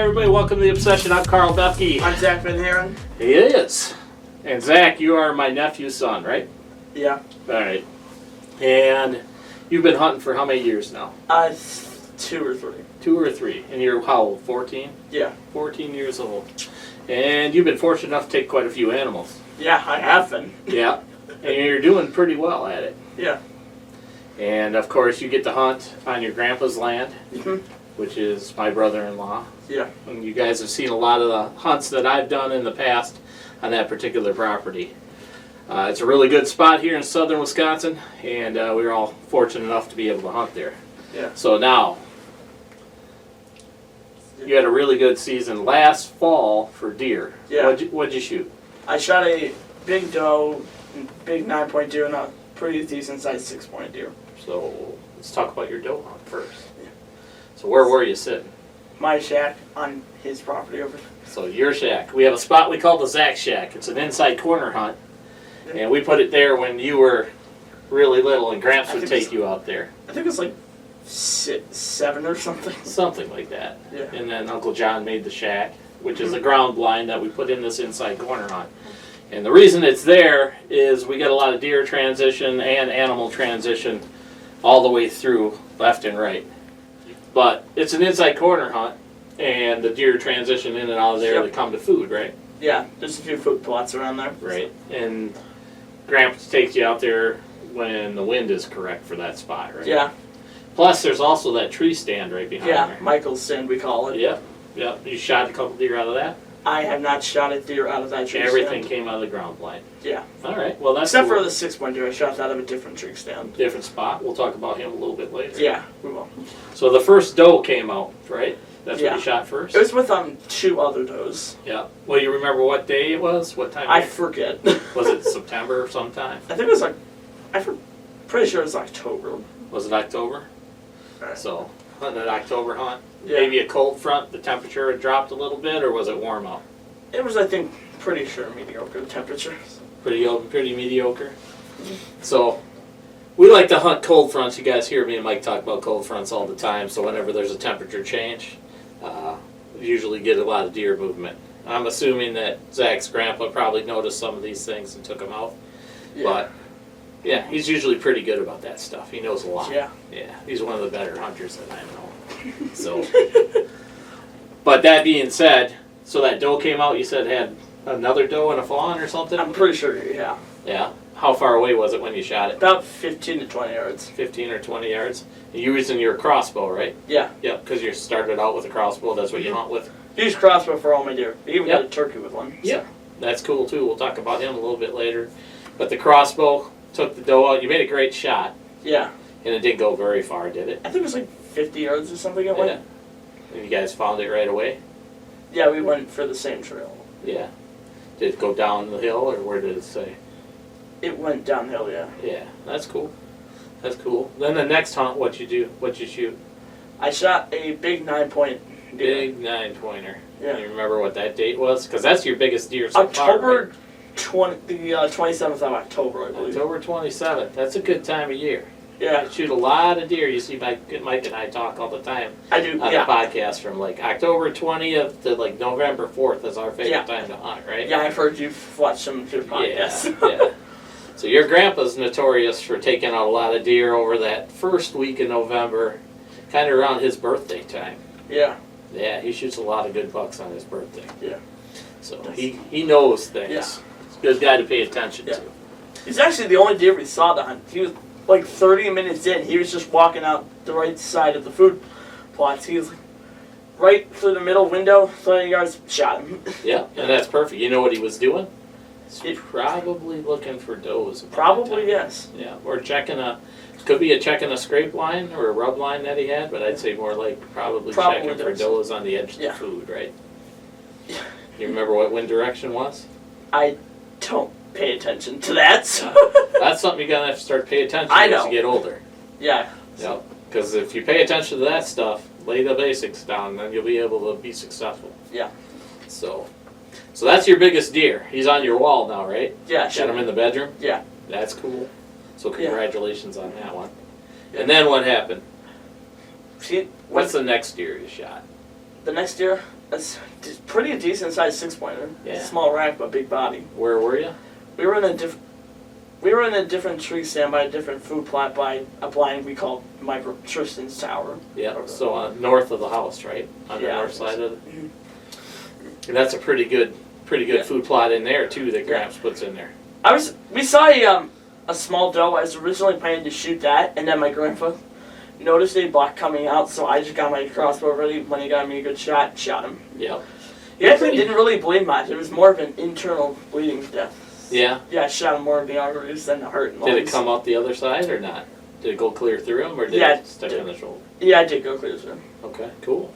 everybody, welcome to The Obsession. I'm Carl Bethke. I'm Zach Van Haren. He is. And Zach, you are my nephew's son, right? Yeah. Alright. And you've been hunting for how many years now? 2 or 3. 2 or 3. And you're how old? 14? Yeah. 14 years old. And you've been fortunate enough to take quite a few animals. Yeah, I have been. Yeah. And you're doing pretty well at it. Yeah. And of course you get to hunt on your grandpa's land, which is my brother-in-law. Yeah. And you guys have seen a lot of the hunts that I've done in the past on that particular property. It's a really good spot here in southern Wisconsin, and we were all fortunate enough to be able to hunt there. Yeah. So now, you had a really good season last fall for deer. Yeah. What'd you shoot? I shot a big doe, big 9-point deer, and a pretty decent sized 6-point deer. So let's talk about your doe hunt first. Yeah. So where were you sitting? My shack on his property over there. So your shack. We have a spot we call the Zach Shack. It's an inside corner hunt. And we put it there when you were really little and Gramps would take you out there. I think it was like 7 or something. Something like that. Yeah. And then Uncle John made the shack, which is a ground blind that we put in this inside corner hunt. And the reason it's there is we get a lot of deer transition and animal transition all the way through left and right. But it's an inside corner hunt, and the deer transition in and out of there to come to food, right? Yeah, there's a few food plots around there. Right. And Gramps takes you out there when the wind is correct for that spot, right? Yeah. Plus, there's also that tree stand right behind there. Yeah, Michael's stand we call it. Yep. Yep. You shot a couple deer out of that? I have not shot a deer out of that tree Everything stand. came out of the ground blind. Yeah. All right. Well, that's Except cool. for the 6-point deer, I shot out of a different tree stand. Different spot. We'll talk about him a little bit later. Yeah, we will. So the first doe came out, right? That's Yeah. what you shot first? It was with 2 other does. Yeah. Well, you remember what day it was? What time? I forget. Was it September or sometime? I think it was like, pretty sure it was October. Was it October? Right. So, hunting an October hunt. Yeah. Maybe a cold front, the temperature had dropped a little bit, or was it warm out? It was, I think, pretty sure mediocre temperatures. Pretty mediocre. So, we like to hunt cold fronts. You guys hear me and Mike talk about cold fronts all the time. So whenever there's a temperature change, we usually get a lot of deer movement. I'm assuming that Zach's grandpa probably noticed some of these things and took them out. Yeah. But yeah, he's usually pretty good about that stuff. He knows a lot. Yeah. Yeah, he's one of the better hunters that I know. So, but that being said, so that doe came out. You said had another doe and a fawn or something. I'm pretty sure, yeah. Yeah. How far away was it when you shot it? About 15 to 20 yards. 15 or 20 yards. You're using your crossbow, right? Yeah. Yep, because you started out with a crossbow. That's what you hunt with. Use crossbow for all my deer. I even got a turkey with one. Yep. So. That's cool too. We'll talk about him a little bit later. But the crossbow took the doe out. You made a great shot. Yeah. And it didn't go very far, did it? I think it was like 50 yards or something it went. And you guys found it right away? Yeah, we went for the same trail. Yeah. Did it go down the hill, or where did it say? It went downhill, yeah. Yeah, that's cool. That's cool. Then the next hunt, what'd you do? What'd you shoot? I shot a big 9-point deer. Big 9-pointer. Yeah. You remember what that date was? Because that's your biggest deer so far, October right? 27th of October, I believe. October 27th. That's a good time of year. Yeah. I shoot a lot of deer. You see Mike and I talk all the time I do, on yeah. the podcast from like October 20th to like November 4th is our favorite time to hunt, right? Yeah, I've heard you've watched some of your podcasts. Yeah. So your grandpa's notorious for taking out a lot of deer over that first week in November, kind of around his birthday time. Yeah. Yeah, he shoots a lot of good bucks on his birthday. Yeah. So he knows things. Yeah. He's a good guy to pay attention to. He's actually the only deer we saw to hunt. He was like 30 minutes in. He was just walking out the right side of the food plots. He was like, right through the middle window, 30 yards, shot him. Yeah, and that's perfect. You know what he was doing? He's probably looking for does. Probably, yes. Yeah, or checking could be checking a scrape line or a rub line that he had, but I'd say more like probably checking for does on the edge of the food, right? Yeah. You remember what wind direction was? I don't pay attention to that. So. That's something you're going to have to start paying attention to as you get older. Yeah. Yep. Because if you pay attention to that stuff, lay the basics down, then you'll be able to be successful. Yeah. So that's your biggest deer. He's on your wall now, right? Yeah. Got him in the bedroom? Yeah. That's cool. So congratulations on that one. And then what happened? What's the next deer you shot? The next deer? pretty decent sized 6-pointer. Yeah. Small rack but big body. Where were you? We were in a different tree stand by a different food plot by a blind we call Micro Tristan's Tower. Yeah. So north of the house, right? On the Yeah. north side of it. Mhm. And that's a pretty good Yeah. food plot in there too that Yeah. Gramps puts in there. We saw a small doe. I was originally planning to shoot that, and then my grandpa noticed a buck coming out, so I just got my crossbow ready. When he got me a good shot, shot him. Yep. He actually didn't really bleed much. It was more of an internal bleeding death. Yeah. Yeah, I shot him more of the arteries than the heart and Did lungs. it come out the other side or not? Did it go clear through him or did Yeah, it stick it on the shoulder? Yeah, I did go clear through him. Okay, cool.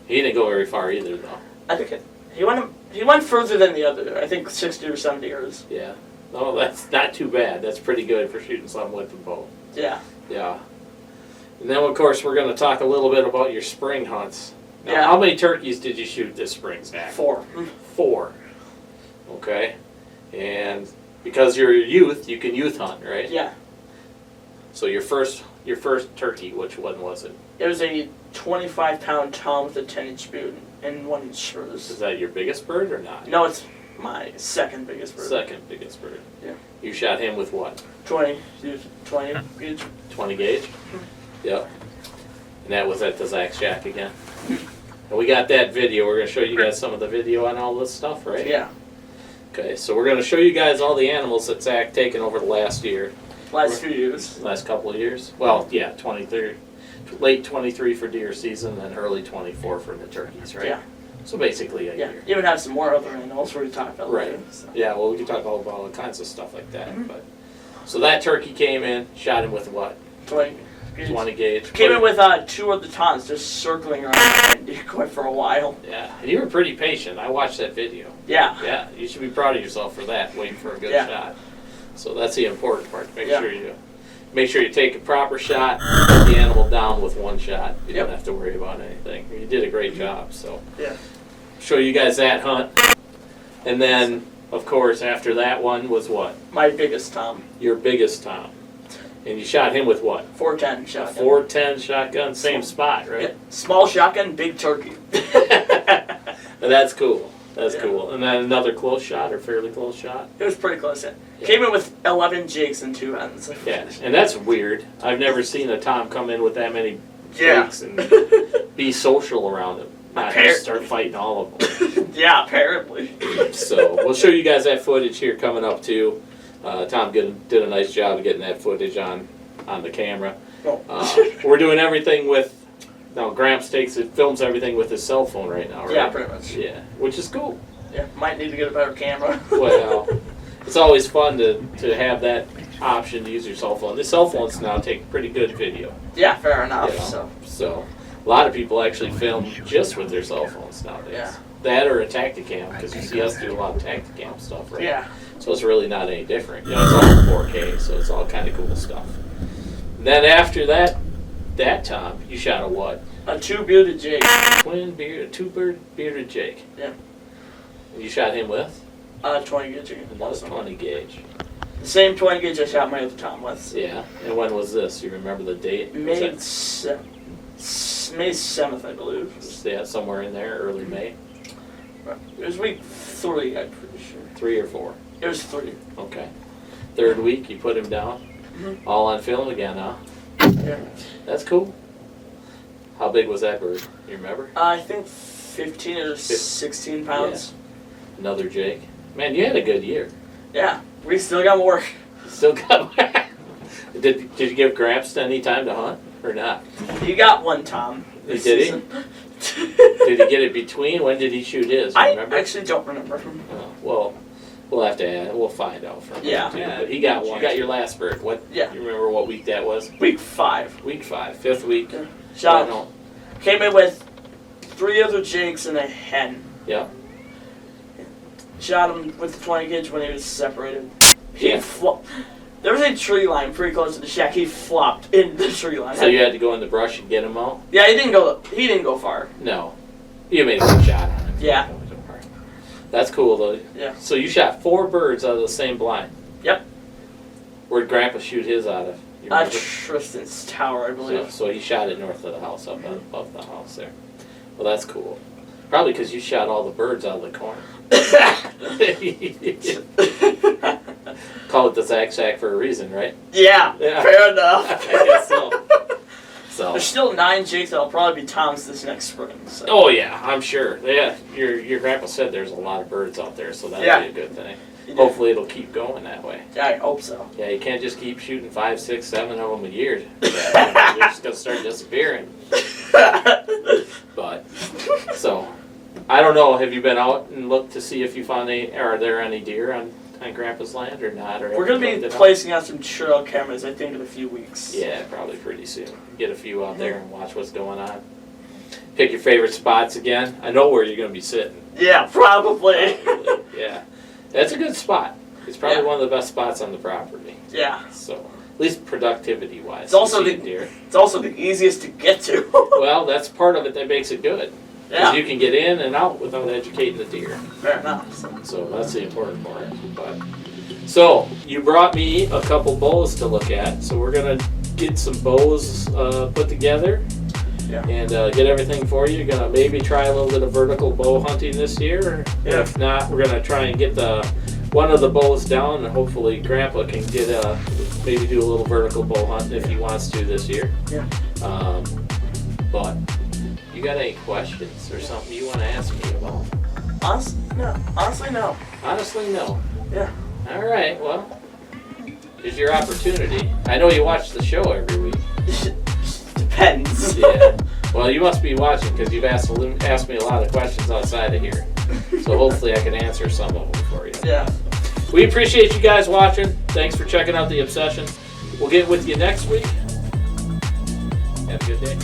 He didn't go very far either though. I think he went further than the other. I think 60 or 70 yards. Yeah. No, that's not too bad. That's pretty good for shooting something with the bow. Yeah. Yeah. And then of course we're going to talk a little bit about your spring hunts. Now, Yeah. how many turkeys did you shoot this spring, Zach? 4. 4. Okay. And because you're a youth, you can youth hunt, right? Yeah. So your first turkey, which one was it? It was a 25-pound tom with a 10-inch boot and 1-inch spurs. Is that your biggest bird or not? No, it's my second biggest bird. Second biggest bird. Yeah. You shot him with what? 20 gauge. 20 gauge? Yep. And that was at the Zach Shack again. And we got that video. We're going to show you guys some of the video on all this stuff, right? Yeah. Okay, so we're going to show you guys all the animals that Zach taken over the last year. Last few years. Last couple of years. Well, yeah, 23. Late 23 for deer season and early 24 for the turkeys, right? Yeah. So basically a Yeah. year. Even have some more other animals we talk about Right. later. So. Yeah, well, we can talk about all kinds of stuff like that. Mhm. But so that turkey came in, shot him with what? 20 gauge. 20 gauge. Came in with 2 of the toms just circling around and decoy for a while. Yeah, and you were pretty patient. I watched that video. Yeah. Yeah, you should be proud of yourself for that, waiting for a good Yeah. shot. So that's the important part. Make Yeah. sure you take a proper shot, put the animal down with one shot. You Yep. don't have to worry about anything. You did a great job. So Yeah. show you guys that hunt. And then, of course, after that one was what? My biggest tom. Your biggest tom. And you shot him with what? 410 A shotgun. 410 shotgun, same spot, Yeah. right? Small shotgun, big turkey. That's cool. That's Yeah. cool. And then another close shot or fairly close shot. It was pretty close. Yeah. Yeah. Came in with 11 jigs and 2 hens. Yeah, and that's weird. I've never seen a tom come in with that many Yeah. jakes and be social around them. Not Appar- just start fighting all of them. Yeah, apparently. So we'll show you guys that footage here coming up too. Tom did a nice job of getting that footage on the camera. Oh. We're doing everything with. Now Gramps films everything with his cell phone right now, right? Yeah, pretty much. Yeah, which is cool. Yeah, might need to get a better camera. Well, it's always fun to have that option to use your cell phone. The cell phones now take pretty good video. Yeah, fair enough. You know, So so a lot of people actually film just with their cell phones nowadays. Yeah. That or a Tacticam, because you see us do a lot of Tacticam stuff, right? yeah, So it's really not any different. You know, it's all 4K, so it's all kind of cool stuff. And then after that Tom, you shot a what? a 2 bearded jig. Two-bird bearded Jake. Yeah. And you shot him with 20 gauge again. another 20 gauge. The same 20 gauge I shot my other tom with. Yeah. And when was this? You remember the date? Was May that- 7th, I believe. Yeah, somewhere in there, early May. It was week 3, I'm pretty sure. 3 or 4. It was 3. Okay. Third week, you put him down. Mhm. All on film again, huh? Yeah. That's cool. How big was that bird? You remember? I think 15 or 16 pounds. Another Jake. Man, you had a good year. Yeah. We still got more. You still got. Did you give Gramps any time to hunt or not? You got one tom. this Did he? season. Did he get it between? When did he shoot his? You I remember? actually don't remember. Oh, well, we'll have to add. We'll find out from him Yeah. too. But he got one. You got your last bird. What? Yeah. You remember what week that was? Week 5. Week 5, 5th week. Yeah. I Shot. don't- Came in with 3 other jigs and a hen. Yeah. Shot him with the 20 gauge when he was separated. He Yeah. flopped. There was a tree line pretty close to the shack. He flopped in the tree line. So you had to go in the brush and get him out? Yeah, he didn't go far. No. You made a good shot on him. Yeah. That's cool though. Yeah. So you shot 4 birds out of the same blind. Yep. Where'd Grandpa shoot his out of? You remember? Tristan's Tower, I believe. So he shot it north of the house, up above the house there. Well, that's cool. Probably because you shot all the birds out of the corn. Call it the Zach Shack for a reason, right? Yeah, Yeah. fair enough. I guess so. So. There's still 9 jigs that'll probably be Tom's this next spring. So. Oh yeah, I'm sure. Yeah, your grandpa said there's a lot of birds out there, so that'll be a good thing. Hopefully it'll keep going that way. Yeah, I hope so. Yeah, you can't just keep shooting 5, 6, 7 of them a year. Yeah, they're just gonna start disappearing. But so, I don't know. Have you been out and looked to see if you found any? Are there any deer on Grandpa's land or not? Or We're going to be placing out some trail cameras, I think, in a few weeks. Yeah, probably pretty soon. Get a few out there and watch what's going on. Pick your favorite spots again. I know where you're going to be sitting. Yeah, probably. Yeah, that's a good spot. It's probably one of the best spots on the property. Yeah. So, at least productivity-wise. It's also deer. It's also the easiest to get to. Well, that's part of it that makes it good. Yeah. Because you can get in and out without educating the deer. Fair enough. So that's the important part. But so you brought me a couple bows to look at. So we're gonna get some bows put together. Yeah. And get everything for you. Gonna maybe try a little bit of vertical bow hunting this year. Yeah. If not, we're gonna try and get one of the bows down, and hopefully Grandpa can get maybe do a little vertical bow hunting if he wants to this year. Yeah. But you got any questions or something you want to ask me about? Honestly, no. Honestly, no. Yeah. All right. Well, here's your opportunity. I know you watch the show every week. Depends. Yeah. Well, you must be watching because you've asked me a lot of questions outside of here. So hopefully I can answer some of them for you. Yeah. We appreciate you guys watching. Thanks for checking out The Obsession. We'll get with you next week. Have a good day.